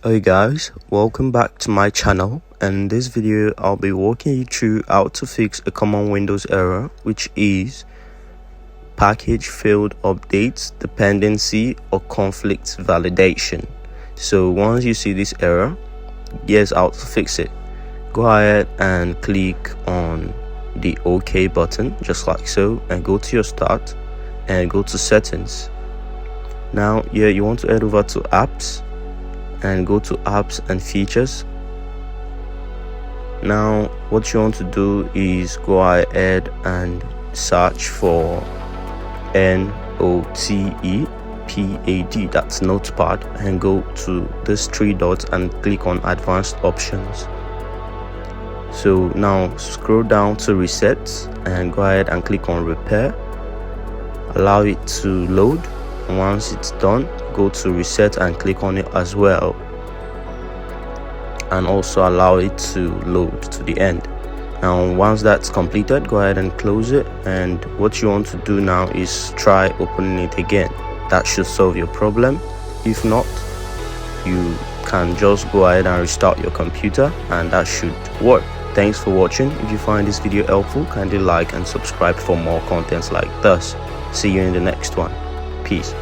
Hey guys, welcome back to my channel, and in this video I'll be walking you through how to fix a common Windows error, which is package failed updates, dependency or conflict validation. So once you see this error, here's how to fix it. Go ahead and click on the OK button just like so, and go to your start and go to settings. Now here you want to head over to apps and go to apps and features. Now what you want to do is go ahead and search for NOTEPAD, that's notepad, and go to this three dots and click on advanced options. So now scroll down to reset and go ahead and click on repair. Allow it to load, and once it's done, go to reset and click on it as well, and also allow it to load to the end. Now once that's completed, go ahead and close it, and what you want to do now is try opening it again. That should solve your problem. If not, you can just go ahead and restart your computer and that should work. Thanks for watching. If you find this video helpful, kindly like and subscribe for more contents like this. See you in the next one. Peace.